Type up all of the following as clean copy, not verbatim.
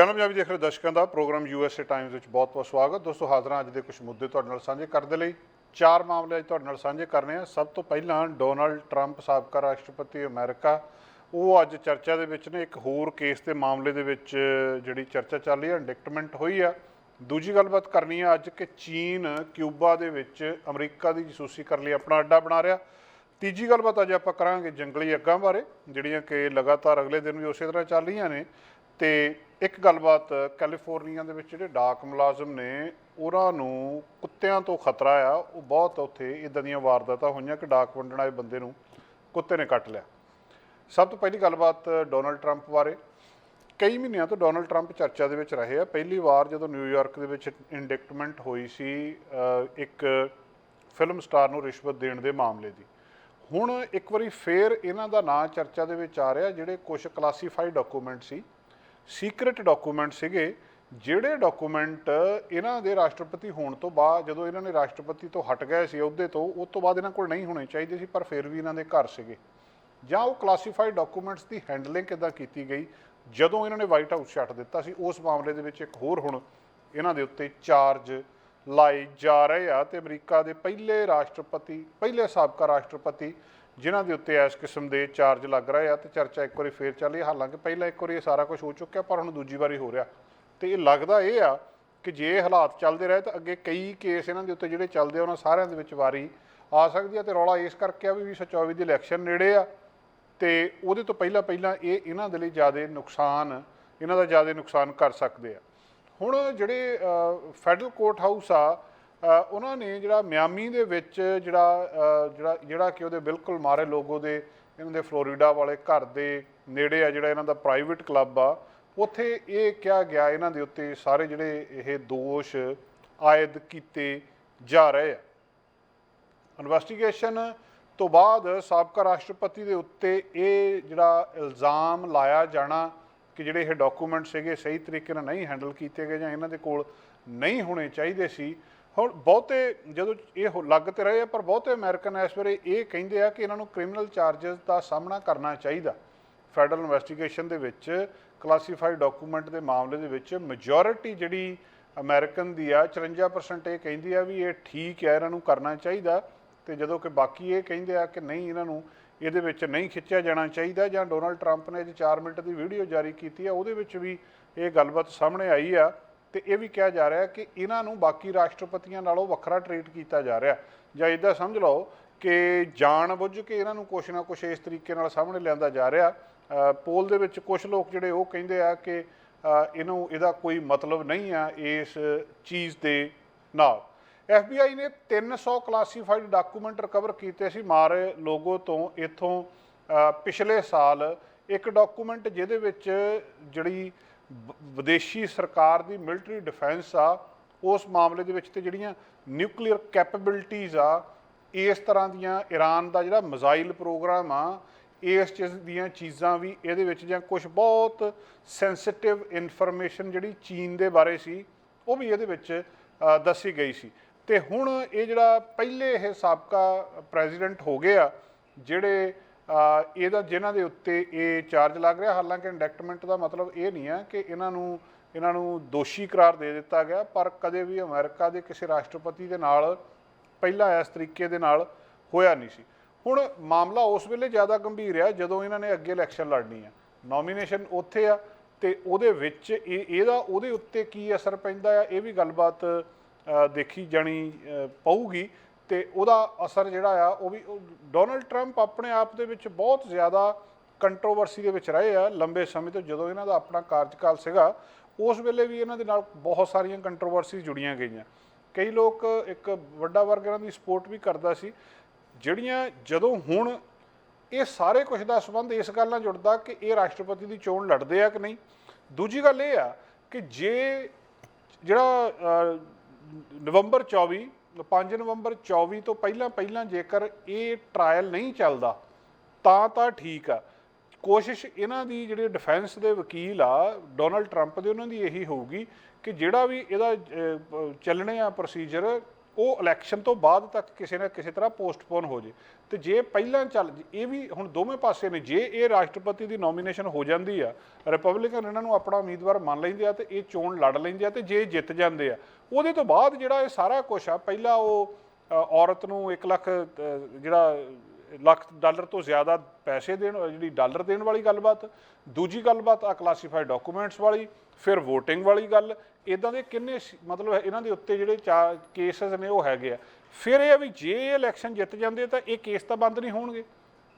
Channel Punjabi ਦੇਖ ਰਹੇ ਦਰਸ਼ਕਾਂ ਦਾ ਪ੍ਰੋਗਰਾਮ USA ਟਾਈਮਜ਼ ਵਿੱਚ ਬਹੁਤ-ਬਹੁਤ ਸਵਾਗਤ। ਦੋਸਤੋ ਹਾਜ਼ਰ ਹਾਂ ਅੱਜ ਦੇ ਕੁਝ ਮੁੱਦੇ ਤੁਹਾਡੇ ਨਾਲ ਸਾਂਝੇ ਕਰਨ ਦੇ ਲਈ। ਚਾਰ ਮਾਮਲੇ ਅੱਜ ਤੁਹਾਡੇ ਨਾਲ ਸਾਂਝੇ ਕਰਨੇ ਆ। ਸਭ ਤੋਂ ਪਹਿਲਾਂ ਡੋਨਾਲਡ ਟਰੰਪ ਸਾਬਕਾ ਰਾਸ਼ਟਰਪਤੀ ਅਮਰੀਕਾ, ਉਹ ਅੱਜ ਚਰਚਾ ਦੇ ਵਿੱਚ ਨੇ। ਇੱਕ ਹੋਰ ਕੇਸ ਦੇ ਮਾਮਲੇ ਦੇ ਵਿੱਚ ਜਿਹੜੀ ਚਰਚਾ ਚੱਲ ਰਹੀ ਹੈ, ਇੰਡਿਕਟਮੈਂਟ ਹੋਈ ਆ। ਦੂਜੀ ਗੱਲਬਾਤ ਕਰਨੀ ਆ ਅੱਜ ਕਿ ਚੀਨ ਕਿਊਬਾ ਦੇ ਵਿੱਚ ਅਮਰੀਕਾ ਦੀ ਜਸੂਸੀ ਕਰਨ ਲਈ ਆਪਣਾ ਅੱਡਾ ਬਣਾ ਰਿਹਾ। ਤੀਜੀ ਗੱਲਬਾਤ ਅੱਜ ਆਪਾਂ ਕਰਾਂਗੇ ਜੰਗਲੀ ਅੱਗਾਂ ਬਾਰੇ, ਜਿਹੜੀਆਂ ਕਿ ਲਗਾਤਾਰ ਅਗਲੇ ਦਿਨ ਵੀ ਉਸੇ ਤਰ੍ਹਾਂ ਚੱਲ ਰਹੀਆਂ ਨੇ। ਤੇ ਇੱਕ ਗੱਲਬਾਤ ਕੈਲੀਫੋਰਨੀਆ ਦੇ ਵਿੱਚ ਜਿਹੜੇ ਡਾਕ ਮੁਲਾਜ਼ਮ ਨੇ ਉਹਨਾਂ ਨੂੰ ਕੁੱਤਿਆਂ ਤੋਂ ਖਤਰਾ ਆ। ਉਹ ਬਹੁਤ ਉੱਥੇ ਇੱਦਾਂ ਦੀਆਂ ਵਾਰਦਾਤਾਂ ਹੋਈਆਂ ਕਿ ਡਾਕ ਵੰਡਣ ਵਾਲੇ ਬੰਦੇ ਨੂੰ ਕੁੱਤੇ ਨੇ ਕੱਟ ਲਿਆ। ਸਭ ਤੋਂ ਪਹਿਲੀ ਗੱਲਬਾਤ ਡੋਨਾਲਡ ਟਰੰਪ ਬਾਰੇ। ਕਈ ਮਹੀਨਿਆਂ ਤੋਂ ਡੋਨਾਲਡ ਟਰੰਪ ਚਰਚਾ ਦੇ ਵਿੱਚ ਰਹੇ ਆ। ਪਹਿਲੀ ਵਾਰ ਜਦੋਂ ਨਿਊਯਾਰਕ ਦੇ ਵਿੱਚ ਇੰਡਿਕਟਮੈਂਟ ਹੋਈ ਸੀ ਇੱਕ ਫਿਲਮ ਸਟਾਰ ਨੂੰ ਰਿਸ਼ਵਤ ਦੇਣ ਦੇ ਮਾਮਲੇ ਦੀ, ਹੁਣ ਇੱਕ ਵਾਰੀ ਫੇਰ ਇਹਨਾਂ ਦਾ ਨਾਂ ਚਰਚਾ ਦੇ ਵਿੱਚ ਆ ਰਿਹਾ। ਜਿਹੜੇ ਕੁਝ ਕਲਾਸੀਫਾਈਡ ਡਾਕੂਮੈਂਟ ਸੀ, ਸੀਕ੍ਰੇਟ ਡਾਕੂਮੈਂਟ ਸੀਗੇ, ਜਿਹੜੇ ਡਾਕੂਮੈਂਟ ਇਹਨਾਂ ਦੇ ਰਾਸ਼ਟਰਪਤੀ ਹੋਣ ਤੋਂ ਬਾਅਦ, ਜਦੋਂ ਇਹਨਾਂ ਨੇ ਰਾਸ਼ਟਰਪਤੀ ਤੋਂ ਹਟ ਗਏ ਸੀ ਅਹੁਦੇ ਤੋਂ, ਉਸ ਤੋਂ ਬਾਅਦ ਇਹਨਾਂ ਕੋਲ ਨਹੀਂ ਹੋਣੇ ਚਾਹੀਦੇ ਸੀ, ਪਰ ਫਿਰ ਵੀ ਇਹਨਾਂ ਦੇ ਘਰ ਸੀਗੇ। ਜਾਂ ਉਹ ਕਲਾਸੀਫਾਈਡ ਡਾਕੂਮੈਂਟਸ ਦੀ ਹੈਂਡਲਿੰਗ ਕਿੱਦਾਂ ਕੀਤੀ ਗਈ ਜਦੋਂ ਇਹਨਾਂ ਨੇ ਵਾਈਟ ਹਾਊਸ ਛੱਡ ਦਿੱਤਾ ਸੀ, ਉਸ ਮਾਮਲੇ ਦੇ ਵਿੱਚ ਇੱਕ ਹੋਰ ਹੁਣ ਇਹਨਾਂ ਦੇ ਉੱਤੇ ਚਾਰਜ ਲਾਏ ਜਾ ਰਹੇ ਆ। ਅਤੇ ਅਮਰੀਕਾ ਦੇ ਪਹਿਲੇ ਸਾਬਕਾ ਰਾਸ਼ਟਰਪਤੀ ਜਿਨ੍ਹਾਂ ਦੇ ਉੱਤੇ ਇਸ ਕਿਸਮ ਦੇ ਚਾਰਜ ਲੱਗ ਰਹੇ ਆ। ਅਤੇ ਚਰਚਾ ਇੱਕ ਵਾਰੀ ਫੇਰ ਚੱਲ ਰਹੀ। ਹਾਲਾਂਕਿ ਪਹਿਲਾਂ ਇੱਕ ਵਾਰੀ ਇਹ ਸਾਰਾ ਕੁਝ ਹੋ ਚੁੱਕਿਆ, ਪਰ ਹੁਣ ਦੂਜੀ ਵਾਰੀ ਹੋ ਰਿਹਾ। ਅਤੇ ਇਹ ਲੱਗਦਾ ਇਹ ਆ ਕਿ ਜੇ ਹਾਲਾਤ ਚੱਲਦੇ ਰਹੇ ਤਾਂ ਅੱਗੇ ਕਈ ਕੇਸ ਇਹਨਾਂ ਦੇ ਉੱਤੇ ਜਿਹੜੇ ਚੱਲਦੇ ਆ ਉਹਨਾਂ ਸਾਰਿਆਂ ਦੇ ਵਿੱਚ ਵਾਰੀ ਆ ਸਕਦੀ ਹੈ। ਅਤੇ ਰੌਲਾ ਇਸ ਕਰਕੇ ਆ ਵੀ 2024 ਦੀ ਇਲੈਕਸ਼ਨ ਨੇੜੇ ਆ, ਅਤੇ ਉਹਦੇ ਤੋਂ ਪਹਿਲਾਂ ਇਹ ਇਹਨਾਂ ਦੇ ਲਈ ਜ਼ਿਆਦਾ ਨੁਕਸਾਨ ਕਰ ਸਕਦੇ ਆ। ਹੁਣ ਜਿਹੜੇ ਫੈਡਰਲ ਕੋਰਟ ਹਾਊਸ ਆ, ਉਹਨਾਂ ਨੇ ਜਿਹੜਾ ਮਿਆਮੀ ਦੇ ਵਿੱਚ ਜਿਹੜਾ ਕਿ ਉਹਦੇ ਬਿਲਕੁਲ ਮਾਰੇ ਲੋਗੋ ਦੇ ਇਹਨਾਂ ਦੇ ਫਲੋਰੀਡਾ ਵਾਲੇ ਘਰ ਦੇ ਨੇੜੇ ਆ, ਜਿਹੜਾ ਇਹਨਾਂ ਦਾ ਪ੍ਰਾਈਵੇਟ ਕਲੱਬ ਆ, ਉੱਥੇ ਇਹ ਕਿਹਾ ਗਿਆ ਇਹਨਾਂ ਦੇ ਉੱਤੇ ਸਾਰੇ ਜਿਹੜੇ ਇਹ ਦੋਸ਼ ਆਇਦ ਕੀਤੇ ਜਾ ਰਹੇ ਆ। ਇਨਵੈਸਟੀਗੇਸ਼ਨ ਤੋਂ ਬਾਅਦ ਸਾਬਕਾ ਰਾਸ਼ਟਰਪਤੀ ਦੇ ਉੱਤੇ ਇਹ ਜਿਹੜਾ ਇਲਜ਼ਾਮ ਲਾਇਆ ਜਾਣਾ ਕਿ ਜਿਹੜੇ ਇਹ ਡਾਕੂਮੈਂਟ ਸੀਗੇ ਸਹੀ ਤਰੀਕੇ ਨਾਲ ਨਹੀਂ ਹੈਂਡਲ ਕੀਤੇ ਗਏ ਜਾਂ ਇਹਨਾਂ ਦੇ ਕੋਲ ਨਹੀਂ ਹੋਣੇ ਚਾਹੀਦੇ ਸੀ। ਹੁਣ ਬਹੁਤੇ ਜਦੋਂ ਇਹ ਲੱਗ ਤੇ ਰਹੇ ਆ, ਪਰ ਬਹੁਤੇ ਅਮਰੀਕਨ ਇਸ ਵੇਲੇ ਇਹ ਕਹਿੰਦੇ ਆ ਕਿ ਇਹਨਾਂ ਨੂੰ ਕ੍ਰਿਮੀਨਲ ਚਾਰਜਸ ਦਾ ਸਾਹਮਣਾ ਕਰਨਾ ਚਾਹੀਦਾ। ਫੈਡਰਲ ਇਨਵੈਸਟੀਗੇਸ਼ਨ ਦੇ ਵਿੱਚ ਕਲਾਸੀਫਾਈਡ ਡਾਕੂਮੈਂਟ ਦੇ ਮਾਮਲੇ ਦੇ ਵਿੱਚ ਮੈਜੋਰਿਟੀ ਜਿਹੜੀ ਅਮਰੀਕਨ ਦੀ ਆ 54% ਇਹ ਕਹਿੰਦੀ ਆ ਵੀ ਇਹ ਠੀਕ ਹੈ, ਇਹਨਾਂ ਨੂੰ ਕਰਨਾ ਚਾਹੀਦਾ। ਅਤੇ ਜਦੋਂ ਕਿ ਬਾਕੀ ਇਹ ਕਹਿੰਦੇ ਆ ਕਿ ਨਹੀਂ, ਇਹਨਾਂ ਨੂੰ ਇਹਦੇ ਵਿੱਚ ਨਹੀਂ ਖਿੱਚਿਆ ਜਾਣਾ ਚਾਹੀਦਾ। ਜਾਂ ਡੋਨਾਲਡ ਟਰੰਪ ਨੇ ਅੱਜ 4 ਮਿੰਟ ਦੀ ਵੀਡੀਓ ਜਾਰੀ ਕੀਤੀ ਆ, ਉਹਦੇ ਵਿੱਚ ਵੀ ਇਹ ਗੱਲਬਾਤ ਸਾਹਮਣੇ ਆਈ ਆ। ਅਤੇ ਇਹ ਵੀ ਕਿਹਾ ਜਾ ਰਿਹਾ ਕਿ ਇਹਨਾਂ ਨੂੰ ਬਾਕੀ ਰਾਸ਼ਟਰਪਤੀਆਂ ਨਾਲੋਂ ਵੱਖਰਾ ਟਰੀਟ ਕੀਤਾ ਜਾ ਰਿਹਾ। ਜਾਂ ਇੱਦਾਂ ਸਮਝ ਲਓ ਕਿ ਜਾਣ ਬੁੱਝ ਕੇ ਇਹਨਾਂ ਨੂੰ ਕੁਛ ਨਾ ਕੁਛ ਇਸ ਤਰੀਕੇ ਨਾਲ ਸਾਹਮਣੇ ਲਿਆਂਦਾ ਜਾ ਰਿਹਾ। ਪੋਲ ਦੇ ਵਿੱਚ ਕੁਛ ਲੋਕ ਜਿਹੜੇ ਉਹ ਕਹਿੰਦੇ ਆ ਕਿ ਇਹਦਾ ਕੋਈ ਮਤਲਬ ਨਹੀਂ ਆ ਇਸ ਚੀਜ਼ ਦੇ ਨਾਲ। FBI ਨੇ 300 ਕਲਾਸੀਫਾਈਡ ਡਾਕੂਮੈਂਟ ਰਿਕਵਰ ਕੀਤੇ ਸੀ ਮਾਰੇ ਲੋਗੋ ਤੋਂ। ਇੱਥੋਂ ਪਿਛਲੇ ਸਾਲ ਇੱਕ ਡਾਕੂਮੈਂਟ ਜਿਹਦੇ ਵਿੱਚ ਜਿਹੜੀ ਵਿਦੇਸ਼ੀ ਸਰਕਾਰ ਦੀ ਮਿਲਟਰੀ ਡਿਫੈਂਸ ਆ, ਉਸ ਮਾਮਲੇ ਦੇ ਵਿੱਚ ਅਤੇ ਜਿਹੜੀਆਂ ਨਿਊਕਲੀਅਰ ਕੈਪੇਬਿਲਿਟੀਜ਼ ਆ, ਇਸ ਤਰ੍ਹਾਂ ਦੀਆਂ ਈਰਾਨ ਦਾ ਜਿਹੜਾ ਮਿਜ਼ਾਈਲ ਪ੍ਰੋਗਰਾਮ ਆ, ਇਸ ਦੀਆਂ ਚੀਜ਼ਾਂ ਵੀ ਇਹਦੇ ਵਿੱਚ, ਜਾਂ ਕੁਛ ਬਹੁਤ ਸੈਂਸਿਟਿਵ ਇਨਫੋਰਮੇਸ਼ਨ ਜਿਹੜੀ ਚੀਨ ਦੇ ਬਾਰੇ ਸੀ, ਉਹ ਵੀ ਇਹਦੇ ਵਿੱਚ ਦੱਸੀ ਗਈ ਸੀ। ਅਤੇ ਹੁਣ ਇਹ ਜਿਹੜਾ ਪਹਿਲੇ ਇਹ ਸਾਬਕਾ ਪ੍ਰੈਜ਼ੀਡੈਂਟ ਹੋ ਗਏ ਆ ਜਿਹੜੇ ਜਿਨ੍ਹਾਂ ਦੇ ਉੱਤੇ ਇਹ ਚਾਰਜ ਲੱਗ ਰਿਹਾ। ਹਾਲਾਂਕਿ ਇੰਡਿਕਟਮੈਂਟ ਦਾ ਮਤਲਬ ਇਹ ਨਹੀਂ ਹੈ ਕਿ ਇਹਨਾਂ ਨੂੰ ਦੋਸ਼ੀ ਕਰਾਰ ਦੇ ਦਿੱਤਾ ਗਿਆ, ਪਰ ਕਦੇ ਵੀ ਅਮਰੀਕਾ ਦੇ ਕਿਸੇ ਰਾਸ਼ਟਰਪਤੀ ਦੇ ਨਾਲ ਪਹਿਲਾਂ ਇਸ ਤਰੀਕੇ ਦੇ ਨਾਲ ਹੋਇਆ ਨਹੀਂ ਸੀ। ਹੁਣ ਮਾਮਲਾ ਉਸ ਵੇਲੇ ਜ਼ਿਆਦਾ ਗੰਭੀਰ ਆ ਜਦੋਂ ਇਹਨਾਂ ਨੇ ਅੱਗੇ ਇਲੈਕਸ਼ਨ ਲੜਨੀ ਆ, ਨੋਮੀਨੇਸ਼ਨ ਉੱਥੇ ਆ, ਅਤੇ ਉਹਦੇ ਵਿੱਚ ਇਹਦਾ ਉਹਦੇ ਉੱਤੇ ਕੀ ਅਸਰ ਪੈਂਦਾ ਆ, ਇਹ ਵੀ ਗੱਲਬਾਤ ਦੇਖੀ ਜਾਣੀ ਪਊਗੀ। ਅਤੇ ਉਹਦਾ ਅਸਰ ਜਿਹੜਾ ਆ ਉਹ ਵੀ ਡੋਨਾਲਡ ਟਰੰਪ ਆਪਣੇ ਆਪ ਦੇ ਵਿੱਚ ਬਹੁਤ ਜ਼ਿਆਦਾ ਕੰਟਰੋਵਰਸੀ ਦੇ ਵਿੱਚ ਰਹੇ ਆ ਲੰਬੇ ਸਮੇਂ ਤੋਂ। ਜਦੋਂ ਇਹਨਾਂ ਦਾ ਆਪਣਾ ਕਾਰਜਕਾਲ ਸੀਗਾ, ਉਸ ਵੇਲੇ ਵੀ ਇਹਨਾਂ ਦੇ ਨਾਲ ਬਹੁਤ ਸਾਰੀਆਂ ਕੰਟਰੋਵਰਸੀ ਜੁੜੀਆਂ ਗਈਆਂ। ਕਈ ਲੋਕ, ਇੱਕ ਵੱਡਾ ਵਰਗ ਇਹਨਾਂ ਦੀ ਸਪੋਰਟ ਵੀ ਕਰਦਾ ਸੀ, ਜਿਹੜੀਆਂ ਜਦੋਂ ਹੁਣ ਇਹ ਸਾਰੇ ਕੁਝ ਦਾ ਸੰਬੰਧ ਇਸ ਗੱਲ ਨਾਲ ਜੁੜਦਾ ਕਿ ਇਹ ਰਾਸ਼ਟਰਪਤੀ ਦੀ ਚੋਣ ਲੜਦੇ ਆ ਕਿ ਨਹੀਂ। ਦੂਜੀ ਗੱਲ ਇਹ ਆ ਕਿ ਜੇ ਜਿਹੜਾ 5 ਨਵੰਬਰ 24 ਤੋਂ ਪਹਿਲਾਂ ਜੇਕਰ ਇਹ ਟਰਾਇਲ ਨਹੀਂ ਚੱਲਦਾ ਤਾਂ ਠੀਕ ਆ। ਕੋਸ਼ਿਸ਼ ਇਹਨਾਂ ਦੀ ਜਿਹੜੇ ਡਿਫੈਂਸ ਦੇ ਵਕੀਲ ਆ ਡੋਨਾਲਡ ਟਰੰਪ ਦੇ, ਉਹਨਾਂ ਦੀ ਇਹੀ ਹੋਊਗੀ ਕਿ ਜਿਹੜਾ ਵੀ ਇਹਦਾ ਚੱਲਣੇ ਆ ਪ੍ਰੋਸੀਜਰ, ਉਹ ਇਲੈਕਸ਼ਨ ਤੋਂ ਬਾਅਦ ਤੱਕ ਕਿਸੇ ਨਾ ਕਿਸੇ ਤਰ੍ਹਾਂ ਪੋਸਟਪੋਨ ਹੋ ਜੇ। ਤੇ ਜੇ ਪਹਿਲਾਂ ਚੱਲ, ਇਹ ਵੀ ਹੁਣ ਦੋਵੇਂ ਪਾਸੇ ਨੇ, ਜੇ ਇਹ ਰਾਸ਼ਟਰਪਤੀ ਦੀ ਨੋਮੀਨੇਸ਼ਨ ਹੋ ਜਾਂਦੀ ਆ, ਰਿਪਬਲਿਕਨ ਇਹਨਾਂ ਨੂੰ ਆਪਣਾ ਉਮੀਦਵਾਰ ਮੰਨ ਲੈਂਦੇ ਆ ਤੇ ਇਹ ਚੋਣ ਲੜ ਲੈਂਦੇ ਆ, ਤੇ ਜੇ ਜਿੱਤ ਜਾਂਦੇ ਆ ਉਹਦੇ ਤੋਂ ਬਾਅਦ ਜਿਹੜਾ ਇਹ ਸਾਰਾ ਕੁਛ ਆ, ਪਹਿਲਾਂ ਉਹ ਔਰਤ ਨੂੰ 1 ਲੱਖ ਜਿਹੜਾ ਲੱਖ ਡਾਲਰ ਤੋਂ ਜ਼ਿਆਦਾ ਪੈਸੇ ਦੇਣ, ਜਿਹੜੀ ਡਾਲਰ ਦੇਣ ਵਾਲੀ ਗੱਲਬਾਤ, ਦੂਜੀ ਗੱਲਬਾਤ ਆ ਕਲਾਸੀਫਾਈਡ ਡਾਕੂਮੈਂਟਸ ਵਾਲੀ, ਫਿਰ ਵੋਟਿੰਗ ਵਾਲੀ ਗੱਲ, ਇੱਦਾਂ ਦੇ ਕਿੰਨੇ ਮਤਲਬ ਇਹਨਾਂ ਦੇ ਉੱਤੇ ਜਿਹੜੇ ਕੇਸਿਸ ਨੇ ਉਹ ਹੈਗੇ ਆ। ਫਿਰ ਇਹ ਆ ਵੀ ਜੇ ਇਹ ਇਲੈਕਸ਼ਨ ਜਿੱਤ ਜਾਂਦੇ ਤਾਂ ਇਹ ਕੇਸ ਤਾਂ ਬੰਦ ਨਹੀਂ ਹੋਣਗੇ।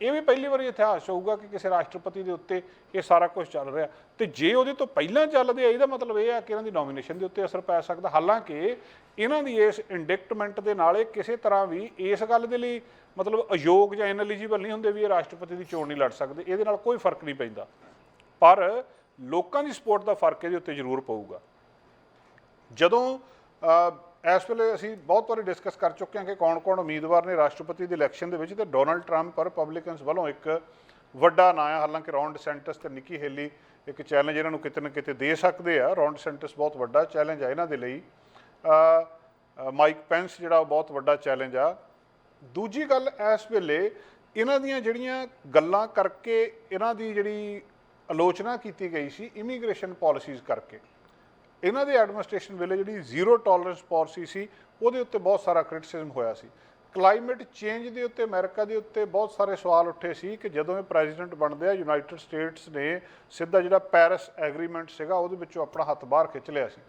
ਇਹ ਵੀ ਪਹਿਲੀ ਵਾਰੀ ਇਤਿਹਾਸ ਹੋਊਗਾ ਕਿ ਕਿਸੇ ਰਾਸ਼ਟਰਪਤੀ ਦੇ ਉੱਤੇ ਇਹ ਸਾਰਾ ਕੁਝ ਚੱਲ ਰਿਹਾ, ਤੇ ਜੇ ਉਹਦੇ ਤੋਂ ਪਹਿਲਾਂ ਚੱਲਦੇ ਆ ਇਹਦਾ ਮਤਲਬ ਇਹ ਆ ਕਿ ਇਹਨਾਂ ਦੀ ਨੋਮੀਨੇਸ਼ਨ ਦੇ ਉੱਤੇ ਅਸਰ ਪੈ ਸਕਦਾ। ਹਾਲਾਂਕਿ ਇਹਨਾਂ ਦੀ ਇਸ ਇੰਡਿਕਟਮੈਂਟ ਦੇ ਨਾਲ ਇਹ ਕਿਸੇ ਤਰ੍ਹਾਂ ਵੀ ਇਸ ਗੱਲ ਦੇ ਲਈ ਮਤਲਬ ਅਯੋਗ ਜਾਂ ਇਨਐਲੀਜੀਬਲ ਨਹੀਂ ਹੁੰਦੇ ਵੀ ਇਹ ਰਾਸ਼ਟਰਪਤੀ ਦੀ ਚੋਣ ਨਹੀਂ ਲੜ ਸਕਦੇ, ਇਹਦੇ ਨਾਲ ਕੋਈ ਫਰਕ ਨਹੀਂ ਪੈਂਦਾ। ਪਰ ਲੋਕਾਂ ਦੀ ਸਪੋਰਟ ਦਾ ਫਰਕ ਇਹਦੇ ਉੱਤੇ ਜ਼ਰੂਰ ਪਊਗਾ। ਜਦੋਂ ਇਸ ਵੇਲੇ ਅਸੀਂ ਬਹੁਤ ਵਾਰੀ ਡਿਸਕਸ ਕਰ ਚੁੱਕੇ ਹਾਂ ਕਿ ਕੌਣ-ਕੌਣ ਉਮੀਦਵਾਰ ਨੇ ਰਾਸ਼ਟਰਪਤੀ ਦੀ ਇਲੈਕਸ਼ਨ ਦੇ ਵਿੱਚ, ਤੇ ਡੋਨਲਡ ਟਰੰਪ ਰਿਪਬਲਿਕਨਸ ਵੱਲੋਂ ਇੱਕ ਵੱਡਾ ਨਾਂ ਆ। ਹਾਲਾਂਕਿ ਰੌਨ ਡਿਸੈਂਟਿਸ ਤੇ ਨਿੱਕੀ ਹੇਲੀ ਇੱਕ ਚੈਲੰਜ ਇਹਨਾਂ ਨੂੰ ਕਿਤੇ ਨਾ ਕਿਤੇ ਦੇ ਸਕਦੇ ਆ। ਰੌਨ ਡਿਸੈਂਟਿਸ ਬਹੁਤ ਵੱਡਾ ਚੈਲੰਜ ਆ ਇਹਨਾਂ ਦੇ ਲਈ, ਮਾਈਕ ਪੈਂਸ ਜਿਹੜਾ ਉਹ ਬਹੁਤ ਵੱਡਾ ਚੈਲੰਜ ਆ। ਦੂਜੀ ਗੱਲ, ਇਸ ਵੇਲੇ ਇਹਨਾਂ ਦੀਆਂ ਜਿਹੜੀਆਂ ਗੱਲਾਂ ਕਰਕੇ ਇਹਨਾਂ ਦੀ ਜਿਹੜੀ ਆਲੋਚਨਾ ਕੀਤੀ ਗਈ ਸੀ ਇਮੀਗ੍ਰੇਸ਼ਨ ਪਾਲਿਸੀਜ਼ ਕਰਕੇ, ਇਹਨਾਂ ਦੇ ਐਡਮਿਨਿਸਟ੍ਰੇਸ਼ਨ ਵੇਲੇ ਜਿਹੜੀ ਜ਼ੀਰੋ ਟੋਲਰੈਂਸ ਪਾਲਿਸੀ ਸੀ ਉਹਦੇ ਉੱਤੇ ਬਹੁਤ ਸਾਰਾ ਕ੍ਰਿਟਿਸਿਜ਼ਮ ਹੋਇਆ ਸੀ। ਕਲਾਈਮੇਟ ਚੇਂਜ ਦੇ ਉੱਤੇ ਅਮਰੀਕਾ ਦੇ ਉੱਤੇ ਬਹੁਤ ਸਾਰੇ ਸਵਾਲ ਉੱਠੇ ਸੀ ਕਿ ਜਦੋਂ ਇਹ ਪ੍ਰੈਜ਼ੀਡੈਂਟ ਬਣਦੇ ਆ, ਯੂਨਾਈਟਿਡ ਸਟੇਟਸ ਨੇ ਸਿੱਧਾ ਜਿਹੜਾ ਪੈਰਿਸ ਐਗਰੀਮੈਂਟ ਸੀਗਾ ਉਹਦੇ ਵਿੱਚੋਂ ਆਪਣਾ ਹੱਥ ਬਾਹਰ ਖਿੱਚ ਲਿਆ ਸੀ।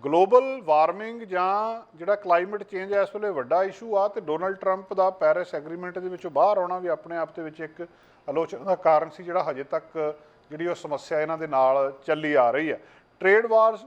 ਗਲੋਬਲ ਵਾਰਮਿੰਗ ਜਾਂ ਜਿਹੜਾ ਕਲਾਈਮੇਟ ਚੇਂਜ ਇਸ ਵੇਲੇ ਵੱਡਾ ਇਸ਼ੂ ਆ, ਤੇ ਡੋਨਲਡ ਟਰੰਪ ਦਾ ਪੈਰਿਸ ਐਗਰੀਮੈਂਟ ਦੇ ਵਿੱਚੋਂ ਬਾਹਰ ਆਉਣਾ ਵੀ ਆਪਣੇ ਆਪ ਦੇ ਵਿੱਚ ਇੱਕ ਆਲੋਚਨਾ ਦਾ ਕਾਰਨ ਸੀ, ਜਿਹੜਾ ਹਜੇ ਤੱਕ ਜਿਹੜੀ ਉਹ ਸਮੱਸਿਆ ਇਹਨਾਂ ਦੇ ਨਾਲ ਚੱਲੀ ਆ ਰਹੀ ਹੈ। ਟ੍ਰੇਡ ਵਾਰਸ,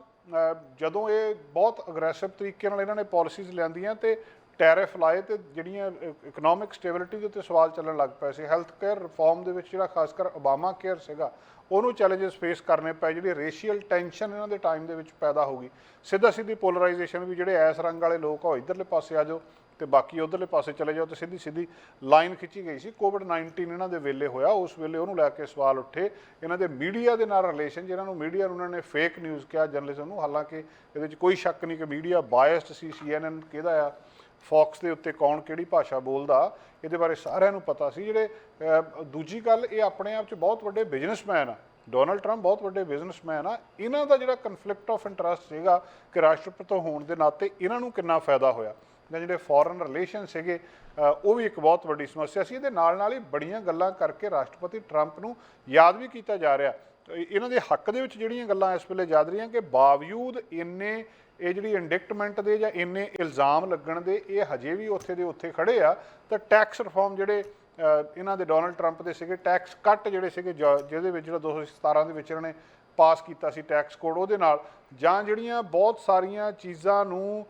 ਜਦੋਂ ਇਹ ਬਹੁਤ ਅਗਰੈਸਿਵ ਤਰੀਕੇ ਨਾਲ ਇਹਨਾਂ ਨੇ ਪਾਲਿਸੀਜ਼ ਲਿਆਂਦੀਆਂ ਤੇ ਟੈਰਿਫ ਲਾਏ, ਤੇ ਜਿਹੜੀਆਂ ਇਕਨੋਮਿਕ ਸਟੇਬਿਲਿਟੀ ਦੇ ਉੱਤੇ ਸਵਾਲ ਚੱਲਣ ਲੱਗ ਪਏ ਸੀ। ਹੈਲਥ ਕੇਅਰ ਰਿਫਾਰਮ ਦੇ ਵਿੱਚ ਜਿਹੜਾ ਖਾਸ ਕਰ ਓਬਾਮਾ ਕੇਅਰ ਸੀਗਾ ਉਹਨੂੰ ਚੈਲੰਜਸ ਫੇਸ ਕਰਨੇ ਪਏ। ਜਿਹੜੀ ਰੇਸ਼ੀਅਲ ਟੈਂਸ਼ਨ ਇਹਨਾਂ ਦੇ ਟਾਈਮ ਦੇ ਵਿੱਚ ਪੈਦਾ ਹੋ ਗਈ, ਸਿੱਧਾ ਸਿੱਧੀ ਪੋਲਰਾਈਜੇਸ਼ਨ, ਵੀ ਜਿਹੜੇ ਇਸ ਰੰਗ ਵਾਲੇ ਲੋਕ ਆ ਉਹ ਇੱਧਰਲੇ ਪਾਸੇ ਆ ਜਾਓ ਤੇ ਬਾਕੀ ਉਧਰਲੇ ਪਾਸੇ ਚਲੇ ਜਾਓ, ਤੇ ਸਿੱਧੀ ਸਿੱਧੀ ਲਾਈਨ ਖਿੱਚੀ ਗਈ ਸੀ। ਕੋਵਿਡ-19 ਇਹਨਾਂ ਦੇ ਵੇਲੇ ਹੋਇਆ, ਉਸ ਵੇਲੇ ਉਹਨੂੰ ਲੈ ਕੇ ਸਵਾਲ ਉੱਠੇ। ਇਹਨਾਂ ਦੇ ਮੀਡੀਆ ਦੇ ਨਾਲ ਰਿਲੇਸ਼ਨ, ਜਿਹਨਾਂ ਨੂੰ ਮੀਡੀਆ ਨੂੰ ਉਹਨਾਂ ਨੇ ਫੇਕ ਨਿਊਜ਼ ਕਿਹਾ, ਜਰਨਲਿਜ਼ਮ ਨੂੰ, ਹਾਲਾਂਕਿ ਇਹਦੇ ਵਿੱਚ ਕੋਈ ਸ਼ੱਕ ਨਹੀਂ ਕਿ ਮੀਡੀਆ ਬਾਇਸਡ ਸੀ। CNN ਕਿਹਦਾ ਆ, ਫੌਕਸ ਦੇ ਉੱਤੇ ਕੌਣ ਕਿਹੜੀ ਭਾਸ਼ਾ ਬੋਲਦਾ, ਇਹਦੇ ਬਾਰੇ ਸਾਰਿਆਂ ਨੂੰ ਪਤਾ ਸੀ। ਜਿਹੜੇ ਦੂਜੀ ਗੱਲ, ਇਹ ਆਪਣੇ ਆਪ 'ਚ ਬਹੁਤ ਵੱਡੇ ਬਿਜ਼ਨਸਮੈਨ ਆ, ਡੋਨਲਡ ਟਰੰਪ ਬਹੁਤ ਵੱਡੇ ਬਿਜ਼ਨਸਮੈਨ ਆ। ਇਹਨਾਂ ਦਾ ਜਿਹੜਾ ਕਨਫਲਿਕਟ ਆਫ ਇੰਟਰਸਟ ਸੀਗਾ ਕਿ ਰਾਸ਼ਟਰਪਤੀ ਹੋਣ ਦੇ ਨਾਤੇ ਇਹਨਾਂ ਨੂੰ ਕਿੰਨਾ ਫਾਇਦਾ ਹੋਇਆ, ਜਾਂ ਜਿਹੜੇ ਫੋਰਨ ਰਿਲੇਸ਼ਨ ਸੀਗੇ ਉਹ ਵੀ ਇੱਕ ਬਹੁਤ ਵੱਡੀ ਸਮੱਸਿਆ ਸੀ। ਇਹਦੇ ਨਾਲ ਨਾਲ ਹੀ ਬੜੀਆਂ ਗੱਲਾਂ ਕਰਕੇ ਰਾਸ਼ਟਰਪਤੀ ਟਰੰਪ ਨੂੰ ਯਾਦ ਵੀ ਕੀਤਾ ਜਾ ਰਿਹਾ। ਇਹਨਾਂ ਦੇ ਹੱਕ ਦੇ ਵਿੱਚ ਜਿਹੜੀਆਂ ਗੱਲਾਂ ਇਸ ਵੇਲੇ ਯਾਦ ਰਹੀਆਂ ਕਿ ਬਾਵਜੂਦ ਇੰਨੇ ਇਹ ਜਿਹੜੀ ਇੰਡਿਕਟਮੈਂਟ ਦੇ ਜਾਂ ਇੰਨੇ ਇਲਜ਼ਾਮ ਲੱਗਣ ਦੇ, ਇਹ ਹਜੇ ਵੀ ਉੱਥੇ ਦੇ ਉੱਥੇ ਖੜੇ ਆ। ਤਾਂ ਟੈਕਸ ਰਿਫਾਰਮ ਜਿਹੜੇ ਇਹਨਾਂ ਦੇ ਡੋਨਲਡ ਟਰੰਪ ਦੇ ਸੀਗੇ, ਟੈਕਸ ਕੱਟ ਜਿਹੜੇ ਸੀਗੇ, ਜਿਹਦੇ ਵਿੱਚ ਜਿਹੜਾ 2017 ਦੇ ਵਿੱਚ ਇਹਨਾਂ ਨੇ ਪਾਸ ਕੀਤਾ ਸੀ ਟੈਕਸ ਕੋਡ, ਉਹਦੇ ਨਾਲ, ਜਾਂ ਜਿਹੜੀਆਂ ਬਹੁਤ ਸਾਰੀਆਂ ਚੀਜ਼ਾਂ ਨੂੰ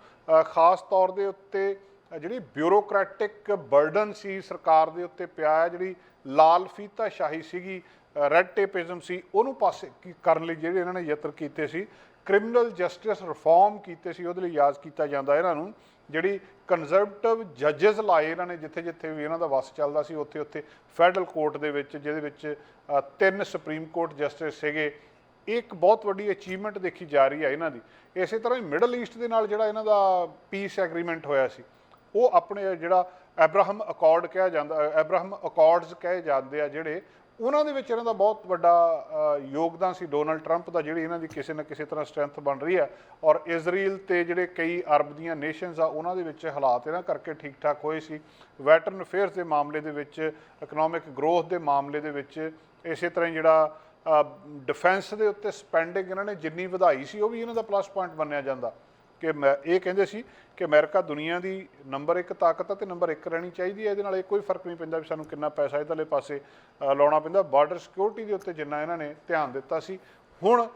ਖਾਸ ਤੌਰ ਦੇ ਉੱਤੇ ਜਿਹੜੀ ਬਿਊਰੋਕ੍ਰੈਟਿਕ ਬਰਡਨ ਸੀ ਸਰਕਾਰ ਦੇ ਉੱਤੇ ਪਿਆ ਹੈ, ਜਿਹੜੀ ਲਾਲ ਫੀਤਾਸ਼ਾਹੀ ਸੀਗੀ, ਰੈੱਡ ਟੇਪਿਜ਼ਮ ਸੀ, ਉਹਨੂੰ ਪਾਸੇ ਕਰਨ ਲਈ ਜਿਹੜੇ ਇਹਨਾਂ ਨੇ ਯਤਨ ਕੀਤੇ ਸੀ। ਕ੍ਰਿਮੀਨਲ ਜਸਟਿਸ ਰਿਫਾਰਮ ਕੀਤੇ ਸੀ, ਉਹਦੇ ਲਈ ਯਾਦ ਕੀਤਾ ਜਾਂਦਾ ਇਹਨਾਂ ਨੂੰ। ਜਿਹੜੀ ਕੰਜ਼ਰਵੇਟਿਵ ਜੱਜਸ ਲਾਏ ਇਹਨਾਂ ਨੇ, ਜਿੱਥੇ ਜਿੱਥੇ ਵੀ ਇਹਨਾਂ ਦਾ ਵੱਸ ਚੱਲਦਾ ਸੀ ਉੱਥੇ ਉੱਥੇ ਫੈਡਰਲ ਕੋਰਟ ਦੇ ਵਿੱਚ, ਜਿਹਦੇ ਵਿੱਚ 3 ਸੁਪਰੀਮ ਕੋਰਟ ਜਸਟਿਸ ਸੀਗੇ। ਇਹ ਇੱਕ ਬਹੁਤ ਵੱਡੀ ਅਚੀਵਮੈਂਟ ਦੇਖੀ ਜਾ ਰਹੀ ਹੈ ਇਹਨਾਂ ਦੀ। ਇਸੇ ਤਰ੍ਹਾਂ ਹੀ ਮਿਡਲ ਈਸਟ ਦੇ ਨਾਲ ਜਿਹੜਾ ਇਹਨਾਂ ਦਾ ਪੀਸ ਐਗਰੀਮੈਂਟ ਹੋਇਆ ਸੀ, ਉਹ ਆਪਣੇ ਜਿਹੜਾ ਐਬਰਾਹਮ ਅਕੋਰਡ ਕਿਹਾ ਜਾਂਦਾ, ਐਬਰਾਹਮ ਅਕੋਰਡਸ ਕਹੇ ਜਾਂਦੇ ਆ ਜਿਹੜੇ, ਉਹਨਾਂ ਦੇ ਵਿੱਚ ਇਹਨਾਂ ਦਾ ਬਹੁਤ ਵੱਡਾ ਯੋਗਦਾਨ ਸੀ ਡੋਨਲਡ ਟਰੰਪ ਦਾ, ਜਿਹੜੀ ਇਹਨਾਂ ਦੀ ਕਿਸੇ ਨਾ ਕਿਸੇ ਤਰ੍ਹਾਂ ਸਟਰੈਂਥ ਬਣ ਰਹੀ ਹੈ। ਔਰ ਇਜ਼ਰਾਈਲ ਤੇ ਜਿਹੜੇ ਕਈ ਅਰਬ ਦੀਆਂ ਨੇਸ਼ਨਸ ਆ, ਉਹਨਾਂ ਦੇ ਵਿੱਚ ਹਾਲਾਤ ਇਹਨਾਂ ਕਰਕੇ ਠੀਕ ਠਾਕ ਹੋਏ ਸੀ। ਵੈਟਰਨ ਅਫੇਅਰਸ ਦੇ ਮਾਮਲੇ ਦੇ ਵਿੱਚ, ਇਕਨੋਮਿਕ ਗਰੋਥ ਦੇ ਮਾਮਲੇ ਦੇ ਵਿੱਚ, ਇਸੇ ਤਰ੍ਹਾਂ ਹੀ ਜਿਹੜਾ ਡਿਫੈਂਸ ਦੇ ਉੱਤੇ ਸਪੈਂਡਿੰਗ ਇਹਨਾਂ ਨੇ ਜਿੰਨੀ ਵਧਾਈ ਸੀ, ਉਹ ਵੀ ਇਹਨਾਂ ਦਾ ਪਲੱਸ ਪੁਆਇੰਟ ਮੰਨਿਆ ਜਾਂਦਾ। ਕਿ ਇਹ ਕਹਿੰਦੇ ਸੀ ਕਿ ਅਮਰੀਕਾ ਦੁਨੀਆ ਦੀ ਨੰਬਰ 1 ਤਾਕਤ ਆ ਤੇ ਨੰਬਰ 1 ਰਹਿਣੀ ਚਾਹੀਦੀ ਹੈ। ਇਹਦੇ ਨਾਲ ਇਹ ਕੋਈ ਫਰਕ ਨਹੀਂ ਪੈਂਦਾ ਵੀ ਸਾਨੂੰ ਕਿੰਨਾ ਪੈਸਾ ਇੱਧਰਲੇ ਪਾਸੇ ਲਾਉਣਾ ਪੈਂਦਾ। ਬਾਰਡਰ ਸਿਕਿਉਰਿਟੀ ਦੇ ਉੱਤੇ ਜਿੰਨਾ ਇਹਨਾਂ ਨੇ ਧਿਆਨ ਦਿੱਤਾ ਸੀ, ਹੁਣ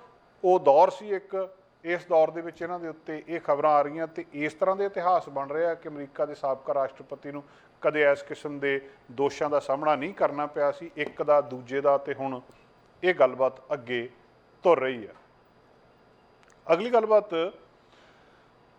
ਉਹ ਦੌਰ ਸੀ ਇੱਕ, ਇਸ ਦੌਰ ਦੇ ਵਿੱਚ ਇਹਨਾਂ ਦੇ ਉੱਤੇ ਇਹ ਖਬਰਾਂ ਆ ਰਹੀਆਂ ਤੇ ਇਸ ਤਰ੍ਹਾਂ ਦੇ ਇਤਿਹਾਸ ਬਣ ਰਿਹਾ ਕਿ ਅਮਰੀਕਾ ਦੇ ਸਾਬਕਾ ਰਾਸ਼ਟਰਪਤੀ ਨੂੰ ਕਦੇ ਇਸ ਕਿਸਮ ਦੇ ਦੋਸ਼ਾਂ ਦਾ ਸਾਹਮਣਾ ਨਹੀਂ ਕਰਨਾ ਪਿਆ ਸੀ, ਇੱਕ ਦਾ, ਦੂਜੇ ਦਾ, ਤੇ ਹੁਣ ਇਹ ਗੱਲਬਾਤ ਅੱਗੇ ਤੁਰ ਰਹੀ ਹੈ। ਅਗਲੀ ਗੱਲਬਾਤ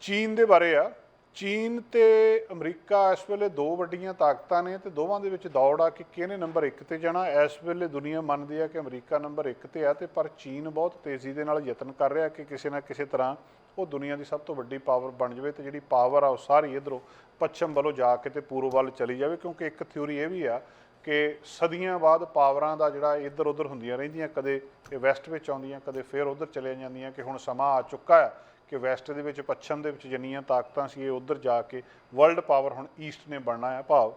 ਚੀਨ ਦੇ ਬਾਰੇ ਆ। ਚੀਨ ਤੇ ਅਮਰੀਕਾ ਇਸ ਵੇਲੇ ਦੋ ਵੱਡੀਆਂ ਤਾਕਤਾਂ ਨੇ ਤੇ ਦੋਵਾਂ ਦੇ ਵਿੱਚ ਦੌੜ ਆ ਕਿ ਕਿਹਨੇ ਨੰਬਰ 1 ਤੇ ਜਾਣਾ। ਇਸ ਵੇਲੇ ਦੁਨੀਆ ਮੰਨਦੀ ਆ ਕਿ ਅਮਰੀਕਾ ਨੰਬਰ 1 ਤੇ ਆ, ਤੇ ਪਰ ਚੀਨ ਬਹੁਤ ਤੇਜ਼ੀ ਦੇ ਨਾਲ ਯਤਨ ਕਰ ਰਿਹਾ ਕਿ ਕਿਸੇ ਨਾ ਕਿਸੇ ਤਰ੍ਹਾਂ ਉਹ ਦੁਨੀਆ ਦੀ ਸਭ ਤੋਂ ਵੱਡੀ ਪਾਵਰ ਬਣ ਜਾਵੇ ਤੇ ਜਿਹੜੀ ਪਾਵਰ ਆ ਉਹ ਸਾਰੀ ਇੱਧਰੋਂ ਪੱਛਮ ਵੱਲੋਂ ਜਾ ਕੇ ਤੇ ਪੂਰਬ ਵੱਲ ਚਲੀ ਜਾਵੇ। ਕਿਉਂਕਿ ਇੱਕ ਥਿਊਰੀ ਇਹ ਵੀ ਆ ਕਿ ਸਦੀਆਂ ਬਾਅਦ ਪਾਵਰਾਂ ਦਾ ਜਿਹੜਾ ਇੱਧਰ ਉੱਧਰ ਹੁੰਦੀਆਂ ਰਹਿੰਦੀਆਂ, ਕਦੇ ਇਹ ਵੈਸਟ ਵਿੱਚ ਆਉਂਦੀਆਂ, ਕਦੇ ਫਿਰ ਉੱਧਰ ਚਲੇ ਜਾਂਦੀਆਂ, ਕਿ ਹੁਣ ਸਮਾਂ ਆ ਚੁੱਕਾ ਹੈ ਕਿ ਵੈਸਟ ਦੇ ਵਿੱਚ ਪੱਛਮ ਦੇ ਵਿੱਚ ਜਿੰਨੀਆਂ ਤਾਕਤਾਂ ਸੀ ਇਹ ਉੱਧਰ ਜਾ ਕੇ ਵਰਲਡ ਪਾਵਰ ਹੁਣ ਈਸਟ ਨੇ ਬਣਨਾ ਹੈ, ਭਾਵ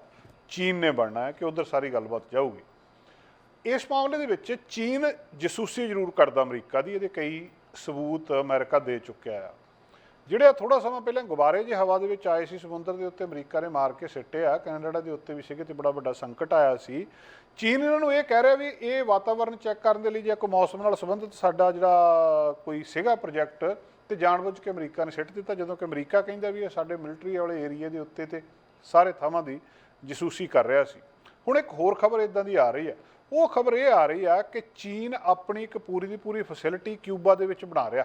ਚੀਨ ਨੇ ਬਣਨਾ ਹੈ, ਕਿ ਉੱਧਰ ਸਾਰੀ ਗੱਲਬਾਤ ਜਾਊਗੀ। ਇਸ ਮਾਮਲੇ ਦੇ ਵਿੱਚ ਚੀਨ ਜਸੂਸੀ ਜ਼ਰੂਰ ਕਰਦਾ ਅਮਰੀਕਾ ਦੀ, ਇਹਦੇ ਕਈ ਸਬੂਤ ਅਮਰੀਕਾ ਦੇ ਚੁੱਕਿਆ ਆ। ਜਿਹੜੇ ਥੋੜਾ ਸਮਾਂ ਪਹਿਲਾਂ ਗੁਬਾਰੇ ਜਿਹੇ ਹਵਾ ਦੇ ਵਿੱਚ ਆਏ ਸੀ ਸਮੁੰਦਰ ਦੇ ਉੱਤੇ, ਅਮਰੀਕਾ ਨੇ ਮਾਰ ਕੇ ਸਿੱਟੇ ਆ, ਕੈਨੇਡਾ ਦੇ ਉੱਤੇ ਵੀ ਸੀਗੇ ਤੇ ਬੜਾ ਵੱਡਾ ਸੰਕਟ ਆਇਆ ਸੀ। ਚੀਨ ਇਹਨਾਂ ਨੂੰ ਇਹ ਕਹਿ ਰਿਹਾ ਵੀ ਇਹ ਵਾਤਾਵਰਨ ਚੈੱਕ ਕਰਨ ਦੇ ਲਈ ਜਾਂ ਕੋਈ ਮੌਸਮ ਨਾਲ ਸੰਬੰਧਿਤ ਸਾਡਾ ਜਿਹੜਾ ਕੋਈ ਸੀਗਾ ਪ੍ਰੋਜੈਕਟ, ਤੇ ਜਾਣਬੁੱਝ ਕੇ ਅਮਰੀਕਾ ਨੇ ਸਿੱਟ ਦਿੱਤਾ, ਜਦੋਂ ਕਿ ਅਮਰੀਕਾ ਕਹਿੰਦਾ ਵੀ ਇਹ ਸਾਡੇ ਮਿਲਟਰੀ ਵਾਲੇ ਏਰੀਏ ਦੇ ਉੱਤੇ ਤੇ ਸਾਰੇ ਥਾਵਾਂ ਦੀ ਜਸੂਸੀ ਕਰ ਰਿਹਾ ਸੀ। ਹੁਣ ਇੱਕ ਹੋਰ ਖਬਰ ਇੱਦਾਂ ਦੀ ਆ ਰਹੀ ਹੈ, ਉਹ ਖਬਰ ਇਹ ਆ ਰਹੀ ਆ ਕਿ ਚੀਨ ਆਪਣੀ ਇੱਕ ਪੂਰੀ ਦੀ ਪੂਰੀ ਫੈਸਿਲਿਟੀ ਕਿਊਬਾ ਦੇ ਵਿੱਚ ਬਣਾ ਰਿਹਾ,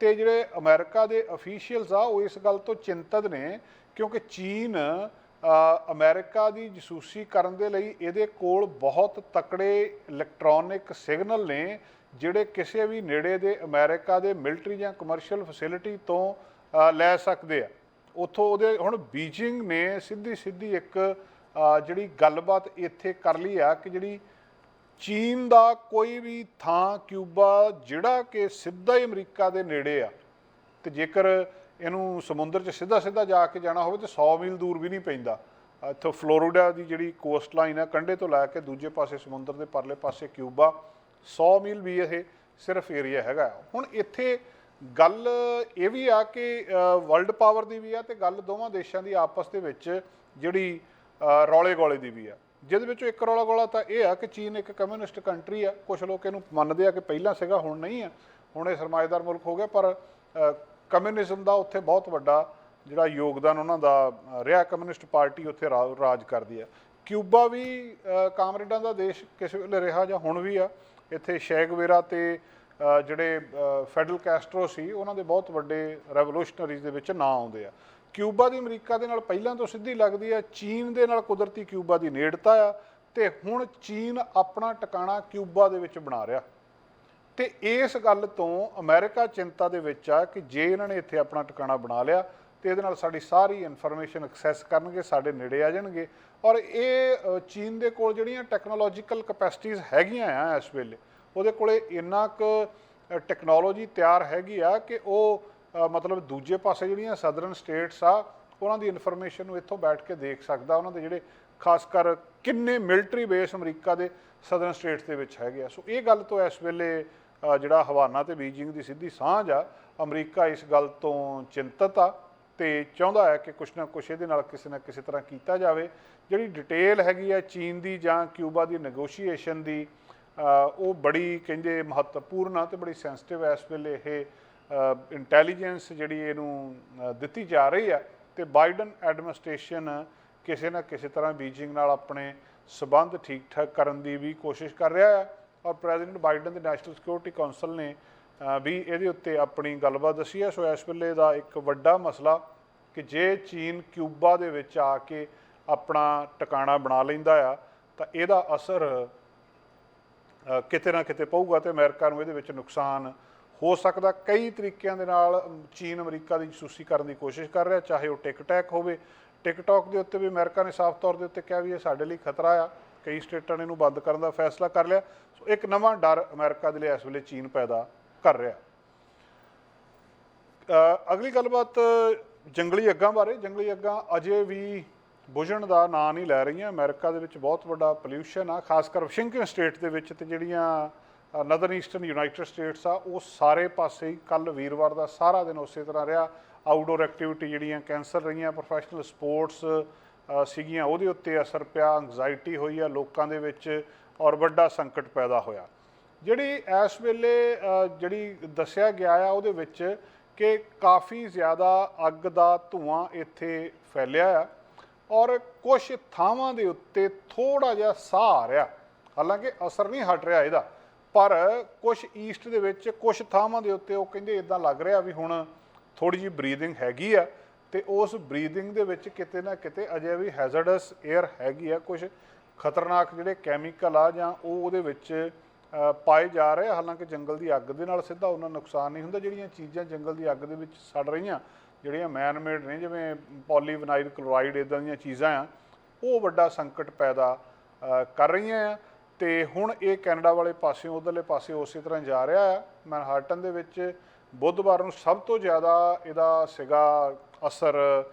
ਤੇ ਜਿਹੜੇ ਅਮਰੀਕਾ ਦੇ ਅਫੀਸ਼ੀਅਲਸ ਆ ਉਹ ਇਸ ਗੱਲ ਤੋਂ ਚਿੰਤਤ ਨੇ ਕਿਉਂਕਿ ਚੀਨ ਅਮਰੀਕਾ ਦੀ ਜਸੂਸੀ ਕਰਨ ਦੇ ਲਈ ਇਹਦੇ ਕੋਲ ਬਹੁਤ ਤਕੜੇ ਇਲੈਕਟ੍ਰੋਨਿਕ ਸਿਗਨਲ ਨੇ ਜਿਹੜੇ ਕਿਸੇ ਵੀ ਨੇੜੇ ਦੇ ਅਮਰੀਕਾ ਦੇ ਮਿਲਟਰੀ ਜਾਂ ਕਮਰਸ਼ੀਅਲ ਫੈਸਿਲਿਟੀ ਤੋਂ ਲੈ ਸਕਦੇ ਆ ਉੱਥੋਂ। ਉਹਦੇ ਹੁਣ ਬੀਜਿੰਗ ਨੇ ਸਿੱਧੀ ਇੱਕ ਜਿਹੜੀ ਗੱਲਬਾਤ ਇੱਥੇ ਕਰ ਲਈ ਆ ਕਿ ਜਿਹੜੀ ਚੀਨ ਦਾ ਕੋਈ ਵੀ ਥਾਂ ਕਿਊਬਾ ਜਿਹੜਾ ਕਿ ਸਿੱਧਾ ਹੀ ਅਮਰੀਕਾ ਦੇ ਨੇੜੇ ਆ, ਤੇ ਜੇਕਰ ਇਹਨੂੰ ਸਮੁੰਦਰ 'ਚ ਸਿੱਧਾ ਜਾ ਕੇ ਜਾਣਾ ਹੋਵੇ ਤਾਂ 100 ਮੀਲ ਦੂਰ ਵੀ ਨਹੀਂ ਪੈਂਦਾ। ਇੱਥੋਂ ਫਲੋਰੀਡਾ ਦੀ ਜਿਹੜੀ ਕੋਸਟ ਲਾਈਨ ਆ ਕੰਢੇ ਤੋਂ ਲੈ ਕੇ ਦੂਜੇ ਪਾਸੇ ਸਮੁੰਦਰ ਦੇ ਪਰਲੇ ਪਾਸੇ ਕਿਊਬਾ, 100 ਮੀਲ ਵੀ ਇਹ ਸਿਰਫ ਏਰੀਆ ਹੈਗਾ। ਹੁਣ ਇੱਥੇ ਗੱਲ ਇਹ ਵੀ ਆ ਕਿ ਵਰਲਡ ਪਾਵਰ ਦੀ ਵੀ ਆ ਤੇ ਗੱਲ ਦੋਵਾਂ ਦੇਸ਼ਾਂ ਦੀ ਆਪਸ ਦੇ ਵਿੱਚ ਜਿਹੜੀ ਰੌਲੇ ਗੋਲੇ ਦੀ ਵੀ ਆ, ਜਿਹਦੇ ਵਿੱਚੋਂ ਇੱਕ ਰੌਲਾ ਗੋਲਾ ਤਾਂ ਇਹ ਆ ਕਿ ਚੀਨ ਇੱਕ ਕਮਿਊਨਿਸਟ ਕੰਟਰੀ ਆ। ਕੁਛ ਲੋਕ ਇਹਨੂੰ ਮੰਨਦੇ ਆ ਕਿ ਪਹਿਲਾਂ ਸੀਗਾ, ਹੁਣ ਨਹੀਂ ਆ, ਹੁਣ ਇਹ ਸਰਮਾਏਦਾਰ ਮੁਲਕ ਹੋ ਗਿਆ, ਪਰ ਕਮਿਊਨਿਜ਼ਮ ਦਾ ਉੱਥੇ ਬਹੁਤ ਵੱਡਾ ਜਿਹੜਾ ਯੋਗਦਾਨ ਉਹਨਾਂ ਦਾ ਰਿਹਾ। ਕਮਿਊਨਿਸਟ ਪਾਰਟੀ ਉੱਥੇ ਰਾਜ ਕਰਦੀ ਆ। ਕਿਊਬਾ ਵੀ ਕਾਮਰੇਡਾਂ ਦਾ ਦੇਸ਼ ਕਿਸੇ ਵੇਲੇ ਰਿਹਾ ਜਾਂ ਹੁਣ ਵੀ ਆ। ਇੱਥੇ ਸ਼ੈਗਵੇਰਾ ਤੇ ਜਿਹੜੇ ਫੈਡਰਲ ਕੈਸਟਰੋ ਸੀ ਉਹਨਾਂ ਦੇ ਬਹੁਤ ਵੱਡੇ ਰੈਵੋਲੂਸ਼ਨਰੀਜ਼ ਦੇ ਵਿੱਚ ਨਾਂ ਆਉਂਦੇ ਆ। ਕਿਊਬਾ ਦੀ ਅਮਰੀਕਾ ਦੇ ਨਾਲ ਪਹਿਲਾਂ ਤੋਂ ਸਿੱਧੀ ਲੱਗਦੀ ਆ, ਚੀਨ ਦੇ ਨਾਲ ਕੁਦਰਤੀ ਕਿਊਬਾ ਦੀ ਨੇੜਤਾ ਆ, ਤੇ ਹੁਣ ਚੀਨ ਆਪਣਾ ਟਿਕਾਣਾ ਕਿਊਬਾ ਦੇ ਵਿੱਚ ਬਣਾ ਰਿਹਾ। ਤੇ ਇਸ ਗੱਲ ਤੋਂ ਅਮਰੀਕਾ ਚਿੰਤਾ ਦੇ ਵਿੱਚ ਆ ਕਿ ਜੇ ਇਹਨਾਂ ਨੇ ਇੱਥੇ ਆਪਣਾ ਟਿਕਾਣਾ ਬਣਾ ਲਿਆ ਤੇ ਇਹਦੇ ਨਾਲ ਸਾਡੀ ਸਾਰੀ ਇਨਫੋਰਮੇਸ਼ਨ ਐਕਸੈਸ ਕਰਨਗੇ, ਸਾਡੇ ਨੇੜੇ ਆ ਜਾਣਗੇ। ਔਰ ਇਹ ਚੀਨ ਦੇ ਕੋਲ ਜਿਹੜੀਆਂ ਟੈਕਨੋਲੋਜੀਕਲ ਕਪੈਸਿਟੀਜ਼ ਹੈਗੀਆਂ ਆ ਇਸ ਵੇਲੇ, ਉਹਦੇ ਕੋਲੇ ਇੰਨਾ ਕੁ ਟੈਕਨੋਲੋਜੀ ਤਿਆਰ ਹੈਗੀ ਆ ਕਿ ਉਹ ਮਤਲਬ ਦੂਜੇ ਪਾਸੇ ਜਿਹੜੀਆਂ ਸਦਰਨ ਸਟੇਟਸ ਆ ਉਹਨਾਂ ਦੀ ਇਨਫੋਰਮੇਸ਼ਨ ਨੂੰ ਇੱਥੋਂ ਬੈਠ ਕੇ ਦੇਖ ਸਕਦਾ। ਉਹਨਾਂ ਦੇ ਜਿਹੜੇ ਖਾਸ ਕਰ ਕਿੰਨੇ ਮਿਲਟਰੀ ਬੇਸ ਅਮਰੀਕਾ ਦੇ ਸਦਰਨ ਸਟੇਟਸ ਦੇ ਵਿੱਚ ਹੈਗੇ ਆ। ਸੋ ਇਹ ਗੱਲ ਤੋਂ ਇਸ ਵੇਲੇ ਜਿਹੜਾ ਹਵਾਨਾ ਤੇ ਬੀਜਿੰਗ ਦੀ ਸਿੱਧੀ ਸਾਂਝ ਆ, ਅਮਰੀਕਾ ਇਸ ਗੱਲ ਤੋਂ ਚਿੰਤਤ ਆ ਤੇ ਚਾਹੁੰਦਾ ਹੈ ਕਿ ਕੁਛ ਨਾ ਕੁਛ ਇਹਦੇ ਨਾਲ ਕਿਸੇ ਨਾ ਕਿਸੇ ਤਰ੍ਹਾਂ ਕੀਤਾ ਜਾਵੇ। ਜਿਹੜੀ ਡਿਟੇਲ ਹੈਗੀ ਆ ਚੀਨ ਦੀ ਜਾਂ ਕਿਊਬਾ ਦੀ ਨੈਗੋਸ਼ੀਏਸ਼ਨ ਦੀ, ਉਹ ਬੜੀ ਕਹਿੰਦੇ ਮਹੱਤਵਪੂਰਨ ਆ ਤੇ ਬੜੀ ਸੈਂਸਿਟਿਵ ਹੈ ਇਸ ਵੇਲੇ। ਇਹ ਇੰਟੈਲੀਜੈਂਸ ਜਿਹੜੀ ਇਹਨੂੰ ਦਿੱਤੀ ਜਾ ਰਹੀ ਆ ਤੇ ਬਾਈਡਨ ਐਡਮਿਨਿਸਟ੍ਰੇਸ਼ਨ ਕਿਸੇ ਨਾ ਕਿਸੇ ਤਰ੍ਹਾਂ ਬੀਜਿੰਗ ਨਾਲ ਆਪਣੇ ਸਬੰਧ ਠੀਕ ਠਾਕ ਕਰਨ ਦੀ ਵੀ ਕੋਸ਼ਿਸ਼ ਕਰ ਰਿਹਾ ਆ। ਔਰ ਪ੍ਰੈਜ਼ੀਡੈਂਟ ਬਾਈਡਨ ਦੇ ਨੈਸ਼ਨਲ ਸਿਕਿਉਰਿਟੀ ਕੌਂਸਲ ਨੇ ਵੀ ਇਹਦੇ ਉੱਤੇ ਆਪਣੀ ਗੱਲਬਾਤ ਦੱਸੀ ਹੈ। ਸੋ ਇਸ ਵੇਲੇ ਦਾ ਇੱਕ ਵੱਡਾ ਮਸਲਾ ਕਿ ਜੇ ਚੀਨ ਕਿਊਬਾ ਦੇ ਵਿੱਚ ਆ ਕੇ ਆਪਣਾ ਟਿਕਾਣਾ ਬਣਾ ਲੈਂਦਾ ਆ ਤਾਂ ਇਹਦਾ ਅਸਰ ਕਿਤੇ ਨਾ ਕਿਤੇ ਪਊਗਾ ਤੇ ਅਮਰੀਕਾ ਨੂੰ ਇਹਦੇ ਵਿੱਚ ਨੁਕਸਾਨ ਹੋ ਸਕਦਾ। ਕਈ ਤਰੀਕਿਆਂ ਦੇ ਨਾਲ ਚੀਨ ਅਮਰੀਕਾ ਦੀ ਜਸੂਸੀ ਕਰਨ ਦੀ ਕੋਸ਼ਿਸ਼ ਕਰ ਰਿਹਾ, ਚਾਹੇ ਉਹ ਟਿਕਟੈਕ ਹੋਵੇ। ਟਿਕਟੌਕ ਦੇ ਉੱਤੇ ਵੀ ਅਮਰੀਕਾ ਨੇ ਸਾਫ਼ ਤੌਰ ਦੇ ਉੱਤੇ ਕਿਹਾ ਵੀ ਇਹ ਸਾਡੇ ਲਈ ਖਤਰਾ ਆ, ਕਈ ਸਟੇਟਾਂ ਨੇ ਇਹਨੂੰ ਬੰਦ ਕਰਨ ਦਾ ਫੈਸਲਾ ਕਰ ਲਿਆ। ਸੋ ਇੱਕ ਨਵਾਂ ਡਰ ਅਮਰੀਕਾ ਦੇ ਲਈ ਇਸ ਵੇਲੇ ਚੀਨ ਪੈਦਾ ਕਰ ਰਿਹਾ। ਅਗਲੀ ਗੱਲਬਾਤ ਜੰਗਲੀ ਅੱਗਾਂ ਬਾਰੇ। ਜੰਗਲੀ ਅੱਗਾਂ ਅਜੇ ਵੀ ਬੁਝਣ ਦਾ ਨਾਂ ਨਹੀਂ ਲੈ ਰਹੀਆਂ। ਅਮਰੀਕਾ ਦੇ ਵਿੱਚ ਬਹੁਤ ਵੱਡਾ ਪੋਲਿਊਸ਼ਨ ਆ, ਖਾਸ ਕਰ ਵਾਸ਼ਿੰਗਟਨ ਸਟੇਟ ਦੇ ਵਿੱਚ, ਤੇ ਜਿਹੜੀਆਂ ਨਦਰਨ ਈਸਟਰਨ ਯੂਨਾਈਟਿਡ ਸਟੇਟਸ ਆ ਉਹ ਸਾਰੇ ਪਾਸੇ ਹੀ ਕੱਲ੍ਹ ਵੀਰਵਾਰ ਦਾ ਸਾਰਾ ਦਿਨ ਉਸੇ ਤਰ੍ਹਾਂ ਰਿਹਾ। ਆਊਟਡੋਰ ਐਕਟੀਵਿਟੀ ਜਿਹੜੀਆਂ ਕੈਂਸਲ ਰਹੀਆਂ, ਪ੍ਰੋਫੈਸ਼ਨਲ ਸਪੋਰਟਸ ਸੀਗੀਆਂ, ਉਹਦੇ ਉੱਤੇ ਅਸਰ ਪਿਆ, ਐਂਗਜ਼ਾਇਟੀ ਹੋਈ ਆ ਲੋਕਾਂ ਦੇ ਵਿੱਚ ਔਰ ਵੱਡਾ ਸੰਕਟ ਪੈਦਾ ਹੋਇਆ। ਜਿਹੜੀ ਇਸ ਵੇਲੇ ਜਿਹੜੀ ਦੱਸਿਆ ਗਿਆ ਆ ਉਹਦੇ ਵਿੱਚ ਕਿ ਕਾਫੀ ਜ਼ਿਆਦਾ ਅੱਗ ਦਾ ਧੂੰਆਂ ਇੱਥੇ ਫੈਲਿਆ ਆ ਔਰ ਕੁਛ ਥਾਵਾਂ ਦੇ ਉੱਤੇ ਥੋੜ੍ਹਾ ਜਿਹਾ ਸਾਹ ਆ ਰਿਹਾ। ਹਾਲਾਂਕਿ ਅਸਰ ਨਹੀਂ ਹਟ ਰਿਹਾ ਇਹਦਾ, ਪਰ ਕੁਛ ਈਸਟ ਦੇ ਵਿੱਚ ਕੁਛ ਥਾਵਾਂ ਦੇ ਉੱਤੇ ਉਹ ਕਹਿੰਦੇ ਇੱਦਾਂ ਲੱਗ ਰਿਹਾ ਵੀ ਹੁਣ ਥੋੜ੍ਹੀ ਜਿਹੀ ਬਰੀਦਿੰਗ ਹੈਗੀ ਆ, ਤੇ ਉਸ ਬਰੀਦਿੰਗ ਦੇ ਵਿੱਚ ਕਿਤੇ ਨਾ ਕਿਤੇ ਅਜੇ ਵੀ ਹੈਜ਼ਰਡਸ ਏਅਰ ਹੈਗੀ ਆ। ਕੁਛ ਖਤਰਨਾਕ ਜਿਹੜੇ ਕੈਮੀਕਲ ਆ ਜਾਂ ਉਹ ਉਹਦੇ ਵਿੱਚ ਪਾਏ ਜਾ ਰਹੇ। ਹਾਲਾਂਕਿ ਜੰਗਲ ਦੀ ਅੱਗ ਦੇ ਨਾਲ ਸਿੱਧਾ ਉਹਨਾਂ ਨੁਕਸਾਨ ਨਹੀਂ ਹੁੰਦਾ। ਜਿਹੜੀਆਂ ਚੀਜ਼ਾਂ ਜੰਗਲ ਦੀ ਅੱਗ ਦੇ ਵਿੱਚ ਸੜ ਰਹੀਆਂ, ਜਿਹੜੀਆਂ ਮੈਨ ਮੇਡ ਨੇ, ਜਿਵੇਂ ਪੋਲੀਵਿਨਾਈਲ ਕਲੋਰਾਈਡ, ਇੱਦਾਂ ਦੀਆਂ ਚੀਜ਼ਾਂ ਆ, ਉਹ ਵੱਡਾ ਸੰਕਟ ਪੈਦਾ ਕਰ ਰਹੀਆਂ ਆ। ਅਤੇ ਹੁਣ ਇਹ ਕੈਨੇਡਾ ਵਾਲੇ ਪਾਸਿਓਂ ਉੱਧਰਲੇ ਪਾਸੇ ਉਸੇ ਤਰ੍ਹਾਂ ਜਾ ਰਿਹਾ ਆ। ਮੈਨਹਾਟਨ ਦੇ ਵਿੱਚ ਬੁੱਧਵਾਰ ਨੂੰ ਸਭ ਤੋਂ ਜ਼ਿਆਦਾ ਇਹਦਾ ਸੀਗਾ ਅਸਰ,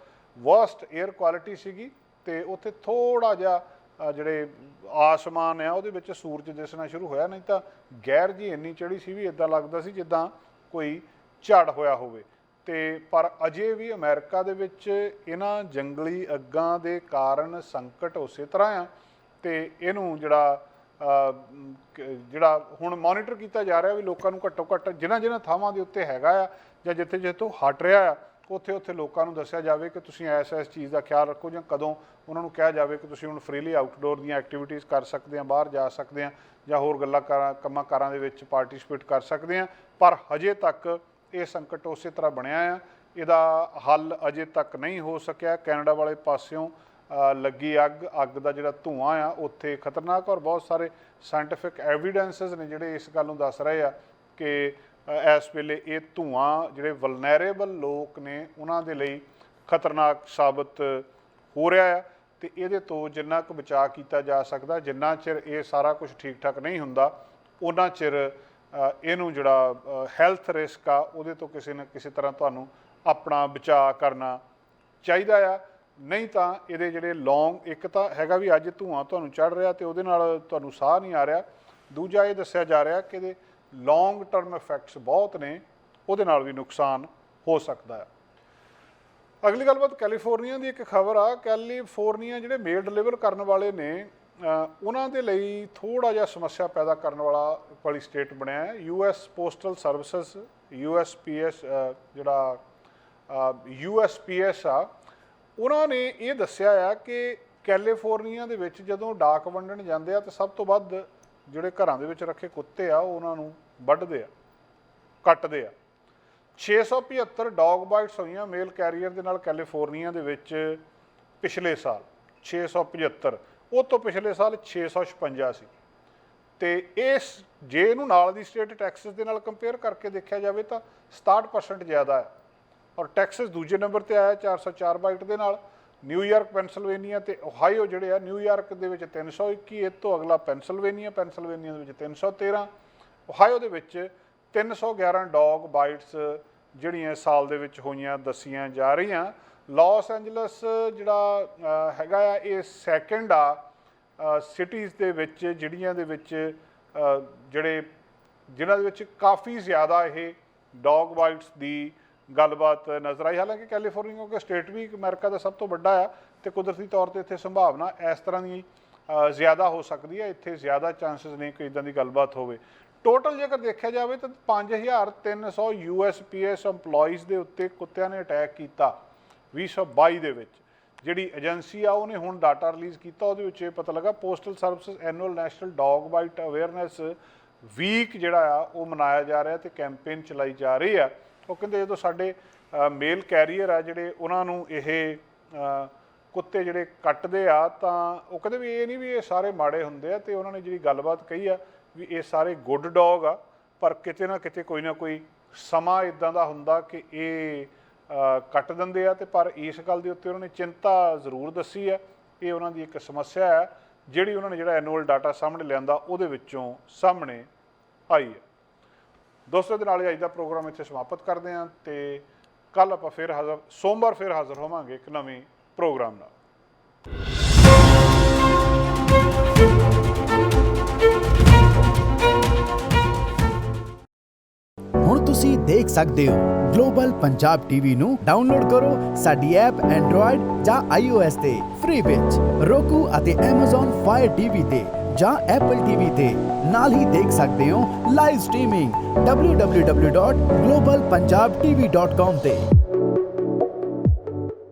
ਵਰਸਟ ਏਅਰ ਕੁਆਲਿਟੀ ਸੀਗੀ। ਅਤੇ ਉੱਥੇ ਥੋੜ੍ਹਾ ਜਿਹਾ ਜਿਹੜੇ ਆਸਮਾਨ ਆ ਉਹਦੇ ਵਿੱਚ ਸੂਰਜ ਦਿਸਣਾ ਸ਼ੁਰੂ ਹੋਇਆ, ਨਹੀਂ ਤਾਂ ਗੈਰ ਜੀ ਇੰਨੀ ਚੜ੍ਹੀ ਸੀ ਵੀ ਇੱਦਾਂ ਲੱਗਦਾ ਸੀ ਜਿੱਦਾਂ ਕੋਈ ਝੜ ਹੋਇਆ ਹੋਵੇ। ਅਤੇ ਪਰ ਅਜੇ ਵੀ ਅਮਰੀਕਾ ਦੇ ਵਿੱਚ ਇਹਨਾਂ ਜੰਗਲੀ ਅੱਗਾਂ ਦੇ ਕਾਰਨ ਸੰਕਟ ਉਸੇ ਤਰ੍ਹਾਂ ਆ। ਅਤੇ ਇਹਨੂੰ ਜਿਹੜਾ ਹੁਣ ਮੋਨੀਟਰ ਕੀਤਾ ਜਾ ਰਿਹਾ ਵੀ ਲੋਕਾਂ ਨੂੰ ਘੱਟੋ ਘੱਟ ਜਿਨ੍ਹਾਂ ਥਾਵਾਂ ਦੇ ਉੱਤੇ ਹੈਗਾ ਆ ਜਾਂ ਜਿੱਥੇ ਜਿੱਥੋਂ ਹਟ ਰਿਹਾ ਆ, ਉੱਥੇ ਲੋਕਾਂ ਨੂੰ ਦੱਸਿਆ ਜਾਵੇ ਕਿ ਤੁਸੀਂ ਇਸ ਚੀਜ਼ ਦਾ ਖਿਆਲ ਰੱਖੋ, ਜਾਂ ਕਦੋਂ ਉਹਨਾਂ ਨੂੰ ਕਿਹਾ ਜਾਵੇ ਕਿ ਤੁਸੀਂ ਹੁਣ ਫਰੀਲੀ ਆਊਟਡੋਰ ਦੀਆਂ ਐਕਟੀਵਿਟੀਜ਼ ਕਰ ਸਕਦੇ ਆ, ਬਾਹਰ ਜਾ ਸਕਦੇ ਆ, ਜਾਂ ਹੋਰ ਕੰਮਾਂ ਕਾਰਾਂ ਦੇ ਵਿੱਚ ਪਾਰਟੀਸਪੇਟ ਕਰ ਸਕਦੇ ਆ। ਪਰ ਹਜੇ ਤੱਕ ਇਹ ਸੰਕਟ ਉਸੇ ਤਰ੍ਹਾਂ ਬਣਿਆ ਆ, ਇਹਦਾ ਹੱਲ ਅਜੇ ਤੱਕ ਨਹੀਂ ਹੋ ਸਕਿਆ। ਕੈਨੇਡਾ ਵਾਲੇ ਪਾਸਿਓਂ ਲੱਗੀ ਅੱਗ ਦਾ ਜਿਹੜਾ ਧੂੰਆਂ ਆ ਉੱਥੇ ਖਤਰਨਾਕ, ਔਰ ਬਹੁਤ ਸਾਰੇ ਸਾਇੰਟੀਫਿਕ ਐਵੀਡੈਂਸਿਸ ਨੇ ਜਿਹੜੇ ਇਸ ਗੱਲ ਨੂੰ ਦੱਸ ਰਹੇ ਆ ਕਿ ਇਸ ਵੇਲੇ ਇਹ ਧੂੰਆਂ ਜਿਹੜੇ ਵਲਨੈਰੇਬਲ ਲੋਕ ਨੇ ਉਹਨਾਂ ਦੇ ਲਈ ਖਤਰਨਾਕ ਸਾਬਤ ਹੋ ਰਿਹਾ ਆ। ਅਤੇ ਇਹਦੇ ਤੋਂ ਜਿੰਨਾ ਕੁ ਬਚਾਅ ਕੀਤਾ ਜਾ ਸਕਦਾ, ਜਿੰਨਾ ਚਿਰ ਇਹ ਸਾਰਾ ਕੁਝ ਠੀਕ ਠਾਕ ਨਹੀਂ ਹੁੰਦਾ, ਉਹਨਾਂ ਚਿਰ ਇਹਨੂੰ ਜਿਹੜਾ ਹੈਲਥ ਰਿਸਕ ਆ ਉਹਦੇ ਤੋਂ ਕਿਸੇ ਨਾ ਕਿਸੇ ਤਰ੍ਹਾਂ ਤੁਹਾਨੂੰ ਆਪਣਾ ਬਚਾਅ ਕਰਨਾ ਚਾਹੀਦਾ ਆ। ਨਹੀਂ ਤਾਂ ਇਹਦੇ ਜਿਹੜੇ ਇੱਕ ਤਾਂ ਹੈਗਾ ਵੀ ਅੱਜ ਧੂੰਆਂ ਤੁਹਾਨੂੰ ਚੜ੍ਹ ਰਿਹਾ ਅਤੇ ਉਹਦੇ ਨਾਲ ਤੁਹਾਨੂੰ ਸਾਹ ਨਹੀਂ ਆ ਰਿਹਾ। ਦੂਜਾ ਇਹ ਦੱਸਿਆ ਜਾ ਰਿਹਾ ਕਿ ਇਹਦੇ ਲੌਂਗ ਟਰਮ ਇਫੈਕਟਸ ਬਹੁਤ ਨੇ, ਉਹਦੇ ਨਾਲ ਵੀ ਨੁਕਸਾਨ ਹੋ ਸਕਦਾ ਹੈ। ਅਗਲੀ ਗੱਲਬਾਤ ਕੈਲੀਫੋਰਨੀਆ ਦੀ ਇੱਕ ਖਬਰ ਆ। ਕੈਲੀਫੋਰਨੀਆ ਜਿਹੜੇ ਮੇਲ ਡਿਲੀਵਰ ਕਰਨ ਵਾਲੇ ਨੇ ਉਹਨਾਂ ਦੇ ਲਈ ਥੋੜ੍ਹਾ ਜਿਹਾ ਸਮੱਸਿਆ ਪੈਦਾ ਕਰਨ ਵਾਲੀ ਸਟੇਟ ਬਣਿਆ ਹੈ। US ਪੋਸਟਲ ਸਰਵਿਸਿਜ਼, USPS ਜਿਹੜਾ USPS ਆ, ਉਹਨਾਂ ਨੇ ਇਹ ਦੱਸਿਆ ਆ ਕਿ ਕੈਲੀਫੋਰਨੀਆ ਦੇ ਵਿੱਚ ਜਦੋਂ ਡਾਕ ਵੰਡਣ ਜਾਂਦੇ ਆ ਤਾਂ ਸਭ ਤੋਂ ਵੱਧ ਜਿਹੜੇ ਘਰਾਂ ਦੇ ਵਿੱਚ ਰੱਖੇ ਕੁੱਤੇ ਆ ਉਹ ਉਹਨਾਂ ਨੂੰ ਵੱਢਦੇ ਆ, ਕੱਟਦੇ ਆ। 675 ਡੌਗ ਬਾਈਟਸ ਹੋਈਆਂ ਮੇਲ ਕੈਰੀਅਰ ਦੇ ਨਾਲ ਕੈਲੀਫੋਰਨੀਆ ਦੇ ਵਿੱਚ ਪਿਛਲੇ ਸਾਲ। 675, ਉਹ ਤੋਂ ਪਿਛਲੇ ਸਾਲ 656 ਸੀ। ਅਤੇ ਜੇ ਇਹਨੂੰ ਨਾਲ ਦੀ ਸਟੇਟ ਟੈਕਸਸ ਦੇ ਨਾਲ ਕੰਪੇਅਰ ਕਰਕੇ ਦੇਖਿਆ ਜਾਵੇ ਤਾਂ 67% ਜ਼ਿਆਦਾ ਹੈ। ਔਰ ਟੈਕਸਸ ਦੂਜੇ ਨੰਬਰ 'ਤੇ ਆਇਆ 404 ਬਾਈਟ ਦੇ ਨਾਲ। ਨਿਊਯਾਰਕ, ਪੈਨਸਿਲਵੇਨੀਆ ਅਤੇ ਓਹਾਈਓ ਜਿਹੜੇ ਆ, ਨਿਊਯਾਰਕ ਦੇ ਵਿੱਚ 321, ਇਹ ਤੋਂ ਅਗਲਾ ਪੈਨਸਿਲਵੇਨੀਆ ਦੇ ਵਿੱਚ 313, ਓਹਾਈਓ ਦੇ ਵਿੱਚ 311 ਡੌਗ ਬਾਈਟਸ ਜਿਹੜੀਆਂ ਸਾਲ ਦੇ ਵਿੱਚ ਹੋਈਆਂ ਦੱਸੀਆਂ ਜਾ ਰਹੀਆਂ। ਲਾਸ ਐਂਜਲਸ ਜਿਹੜਾ ਹੈਗਾ ਆ, ਇਹ ਸੈਕਿੰਡ ਆ ਸਿਟੀਜ਼ ਦੇ ਵਿੱਚ ਜਿਨ੍ਹਾਂ ਦੇ ਵਿੱਚ ਕਾਫੀ ਜ਼ਿਆਦਾ ਇਹ ਡੌਗ ਬਾਈਟਸ ਦੀ ਗੱਲਬਾਤ ਨਜ਼ਰ ਆਈ। ਹਾਲਾਂਕਿ ਕੈਲੀਫੋਰਨੀਆ ਕਿਉਂਕਿ ਸਟੇਟ ਵੀ ਅਮਰੀਕਾ ਦਾ ਸਭ ਤੋਂ ਵੱਡਾ ਆ ਅਤੇ ਕੁਦਰਤੀ ਤੌਰ 'ਤੇ ਇੱਥੇ ਸੰਭਾਵਨਾ ਇਸ ਤਰ੍ਹਾਂ ਦੀ ਜ਼ਿਆਦਾ ਹੋ ਸਕਦੀ ਹੈ। ਇੱਥੇ ਜ਼ਿਆਦਾ ਚਾਂਸਿਸ ਨੇ ਕਿ ਇੱਦਾਂ ਦੀ ਗੱਲਬਾਤ ਹੋਵੇ। ਟੋਟਲ ਜੇਕਰ ਦੇਖਿਆ ਜਾਵੇ ਤਾਂ 5300 USPS EMPLOYEES ਦੇ ਉੱਤੇ ਕੁੱਤਿਆਂ ਨੇ ਅਟੈਕ ਕੀਤਾ 2022 ਦੇ ਵਿੱਚ। ਜਿਹੜੀ ਏਜੰਸੀ ਆ ਉਹਨੇ ਹੁਣ ਡਾਟਾ ਰਿਲੀਜ਼ ਕੀਤਾ, ਉਹਦੇ ਵਿੱਚ ਇਹ ਪਤਾ ਲੱਗਾ postal services annual national dog bite awareness week ਜਿਹੜਾ ਆ ਉਹ ਮਨਾਇਆ ਜਾ ਰਿਹਾ ਅਤੇ ਕੈਂਪੇਨ ਚਲਾਈ ਜਾ ਰਹੀ ਆ। ਉਹ ਕਹਿੰਦੇ ਜਦੋਂ ਸਾਡੇ ਮੇਲ ਕੈਰੀਅਰ ਆ ਜਿਹੜੇ ਉਹਨਾਂ ਨੂੰ ਇਹ ਕੁੱਤੇ ਜਿਹੜੇ ਕੱਟਦੇ ਆ ਤਾਂ ਉਹ ਕਹਿੰਦੇ ਵੀ ਇਹ ਨਹੀਂ ਵੀ ਇਹ ਸਾਰੇ ਮਾੜੇ ਹੁੰਦੇ ਆ। ਅਤੇ ਉਹਨਾਂ ਨੇ ਜਿਹੜੀ ਗੱਲਬਾਤ ਕਹੀ ਆ ਵੀ ਇਹ ਸਾਰੇ ਗੁੱਡ ਡੌਗ ਆ, ਪਰ ਕਿਤੇ ਨਾ ਕਿਤੇ ਕੋਈ ਨਾ ਕੋਈ ਸਮਾਂ ਇੱਦਾਂ ਦਾ ਹੁੰਦਾ ਕਿ ਇਹ ਕੱਟ ਦਿੰਦੇ ਆ। ਅਤੇ ਪਰ ਇਸ ਗੱਲ ਦੇ ਉੱਤੇ ਉਹਨਾਂ ਨੇ ਚਿੰਤਾ ਜ਼ਰੂਰ ਦੱਸੀ ਹੈ। ਇਹ ਉਹਨਾਂ ਦੀ ਇੱਕ ਸਮੱਸਿਆ ਹੈ ਜਿਹੜੀ ਉਹਨਾਂ ਨੇ ਜਿਹੜਾ ਐਨੂਅਲ ਡਾਟਾ ਸਾਹਮਣੇ ਲਿਆਂਦਾ ਉਹਦੇ ਵਿੱਚੋਂ ਸਾਹਮਣੇ ਆਈ ਹੈ। ਦੋਸਤੋ, ਦੇ ਨਾਲ ਹੀ ਅੱਜ ਦਾ ਪ੍ਰੋਗਰਾਮ ਇੱਥੇ ਸਮਾਪਤ ਕਰਦੇ ਹਾਂ ਅਤੇ ਕੱਲ੍ਹ ਆਪਾਂ ਸੋਮਵਾਰ ਫਿਰ ਹਾਜ਼ਰ ਹੋਵਾਂਗੇ ਇੱਕ ਨਵੇਂ ਪ੍ਰੋਗਰਾਮ ਨਾਲ। ਹੁਣ ਤੁਸੀਂ ਦੇਖ ਸਕਦੇ ਹੋ ਗਲੋਬਲ ਪੰਜਾਬ ਟੀਵੀ ਨੂੰ ਡਾਊਨਲੋਡ ਕਰੋ ਸਾਡੀ ਐਪ ਐਂਡਰੋਇਡ ਜਾਂ iOS ਤੇ ਫ੍ਰੀ ਵਿੱਚ, roku ਅਤੇ Amazon Fire TV ਤੇ ਜਾਂ Apple TV ਤੇ। ਨਾਲ ਹੀ ਦੇਖ ਸਕਦੇ ਹੋ ਲਾਈਵ ਸਟ੍ਰੀਮਿੰਗ www.globalpunjabtv.com ਤੇ।